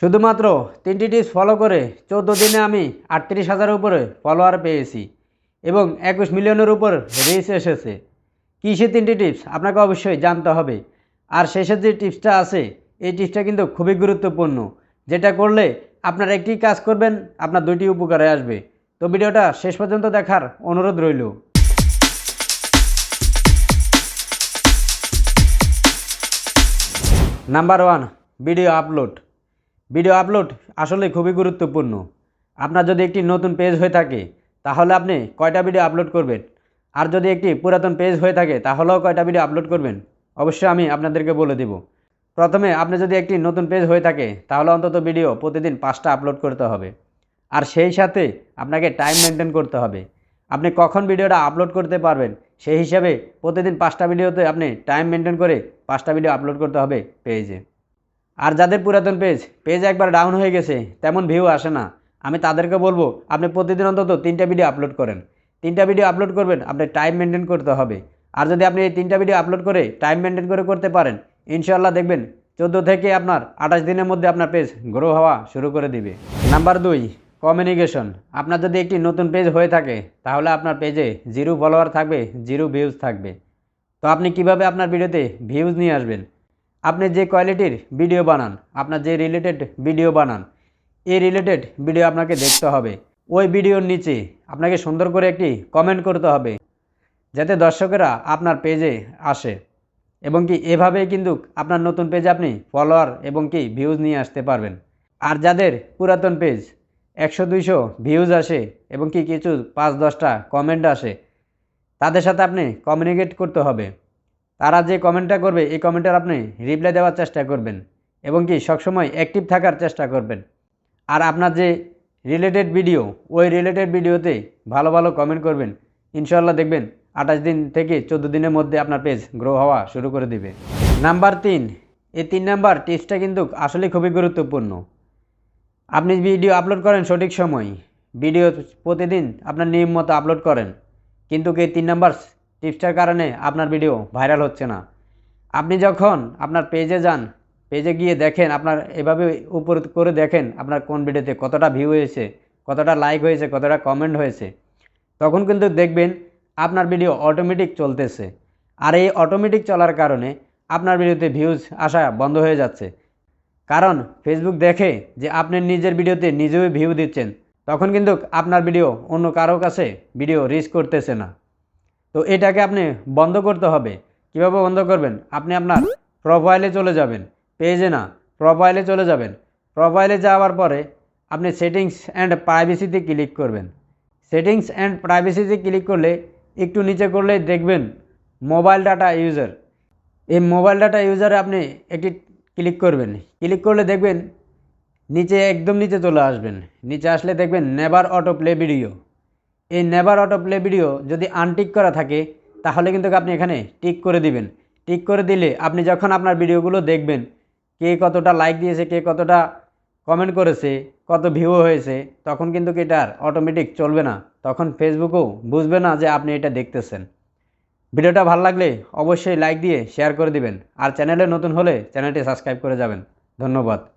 শুধুমাত্র 3টি tips follow করে 14 দিনে আমি 38,000-এর উপরে ফলোয়ার পেয়েছি এবং 21 মিলিয়নের উপর রিচ এসেছে। কী সে 3টি টিপস আপনাকে অবশ্যই জানতে হবে। আর শেষের যে টিপসটা আছে এই টিপসটা কিন্তু খুবই গুরুত্বপূর্ণ, যেটা করলে আপনার একটি কাজ করবেন আপনার 2টি উপকারে আসবে। তো ভিডিওটা শেষ পর্যন্ত দেখার অনুরোধ রইল। Number 1, video upload. Video upload আসলে খুবই গুরুত্বপূর্ণ। আপনার যদি একটি নতুন পেজ হয়ে থাকে তাহলে আপনি কয়টা ভিডিও আপলোড করবেন, আর যদি একটি পুরাতন পেজ হয়ে থাকে তাহলেও কয়টা ভিডিও আপলোড করবেন, অবশ্যই আমি আপনাদেরকে বলে দেব। প্রথমে আপনি যদি একটি নতুন পেজ হয়ে থাকে তাহলে অন্তত ভিডিও প্রতিদিন 5টা আপলোড করতে হবে। আর সেই সাথে আপনাকে টাইম মেনটেন করতে হবে। আপনি কখন ভিডিওটা আপলোড করতে পারবেন সেই হিসাবে প্রতিদিন 5টা ভিডিওতে আপনি টাইম মেনটেন করে 5টা ভিডিও আপলোড করতে হবে পেজে। আর যাদের পুরাতন পেজ একবার ডাউন হয়ে গেছে, তেমন ভিউ আসে না, আমি তাদেরকে বলবো আপনি প্রতিদিন অন্তত 3টা ভিডিও আপলোড করেন। 3টা ভিডিও আপলোড করবেন, আপনি টাইম মেনটেন করতে হবে। আর যদি আপনি এই 3টা ভিডিও আপলোড করে টাইম মেনটেন করে করতে পারেন, ইনশাআল্লাহ দেখবেন 14 থেকে আপনার 28 দিনের মধ্যে আপনার পেজ গ্রো হওয়া শুরু করে দিবে। Number 2, communication. আপনার যদি একটি নতুন পেজ হয়ে থাকে তাহলে আপনার পেজে 0 ফলোয়ার থাকবে, 0 ভিউজ থাকবে। তো আপনি কিভাবে আপনার ভিডিওতে ভিউজ নিয়ে আসবেন? আপনি যে কোয়ালিটির ভিডিও বানান, আপনার যে রিলেটেড ভিডিও বানান, এই রিলেটেড ভিডিও আপনাকে দেখতে হবে। ওই ভিডিওর নিচে আপনাকে সুন্দর করে একটি কমেন্ট করতে হবে যাতে দর্শকেরা আপনার পেজে আসে, এবং কি এভাবেই কিন্তু আপনার নতুন পেজে আপনি ফলোয়ার এবং কি ভিউজ নিয়ে আসতে পারবেন। আর যাদের পুরাতন পেজ 100-200 ভিউজ আসে এবং কি কিছু 5-10টা কমেন্ট আসে, তাদের সাথে আপনি কমিউনিকেট করতে হবে। তারা যে কমেন্টটা করবে এই কমেন্টের আপনি রিপ্লাই দেওয়ার চেষ্টা করবেন এবং কি সবসময় অ্যাক্টিভ থাকার চেষ্টা করবেন। আর আপনার যে রিলেটেড ভিডিও, ওই রিলেটেড ভিডিওতে ভালো ভালো কমেন্ট করবেন। ইনশাআল্লাহ দেখবেন 28 দিন থেকে 14 দিনের মধ্যে আপনার পেজ গ্রো হওয়া শুরু করে দিবে। নাম্বার 3, এই 3 নাম্বার টিপসটা কিন্তু আসলে খুবই গুরুত্বপূর্ণ। আপনি ভিডিও আপলোড করেন সঠিক সময়, ভিডিও প্রতিদিন আপনার নিয়ম মতো আপলোড করেন, কিন্তু এই 3 নাম্বার টিপসটার কারণে আপনার ভিডিও ভাইরাল হচ্ছে না। আপনি যখন আপনার পেজে যান, পেজে গিয়ে দেখেন, আপনার এভাবে উপর করে দেখেন আপনার কোন ভিডিওতে কতটা ভিউ হয়েছে, কতটা লাইক হয়েছে, কতটা কমেন্ট হয়েছে, তখন কিন্তু দেখবেন আপনার ভিডিও অটোমেটিক চলতেছে। আর এই অটোমেটিক চলার কারণে আপনার ভিডিওতে ভিউজ আসা বন্ধ হয়ে যাচ্ছে। কারণ ফেসবুক দেখে যে আপনি নিজের ভিডিওতে নিজেও ভিউ দিচ্ছেন, তখন কিন্তু আপনার ভিডিও অন্য কারো কাছে ভিডিও রিচ করতেছে না। তো এটাকে আপনি বন্ধ করতে হবে। কিভাবে বন্ধ করবেন? আপনি আপনার প্রোফাইলে চলে যাবেন, পেজে না, প্রোফাইলে চলে যাবেন। প্রোফাইলে যাওয়ার পরে আপনি সেটিংস অ্যান্ড প্রাইভেসিতে ক্লিক করবেন। সেটিংস অ্যান্ড প্রাইভেসিতে ক্লিক করলে একটু নিচে করলে দেখবেন মোবাইল ডাটা ইউজার। এই মোবাইল ডাটা ইউজারে আপনি একটি ক্লিক করবেন। ক্লিক করলে দেখবেন নিচে, একদম নিচে চলে আসবেন। নিচে আসলে দেখবেন নেভার অটো প্লে ভিডিও। এই নেভার অটো প্লে ভিডিও যদি আনটিক করা থাকে তাহলে কিন্তু আপনি এখানে টিক করে দিবেন। টিক করে দিলে আপনি যখন আপনার ভিডিওগুলো দেখবেন, কে কতটা লাইক দিয়েছে, কে কতটা কমেন্ট করেছে, কত ভিউ হয়েছে, তখন কিন্তু এটা আর অটোমেটিক চলবে না। তখন ফেসবুকও বুঝবে না যে আপনি এটা দেখতেছেন। ভিডিওটা ভালো লাগলে অবশ্যই লাইক দিয়ে শেয়ার করে দিবেন। আর চ্যানেলে নতুন হলে চ্যানেলটি সাবস্ক্রাইব করে যাবেন। ধন্যবাদ।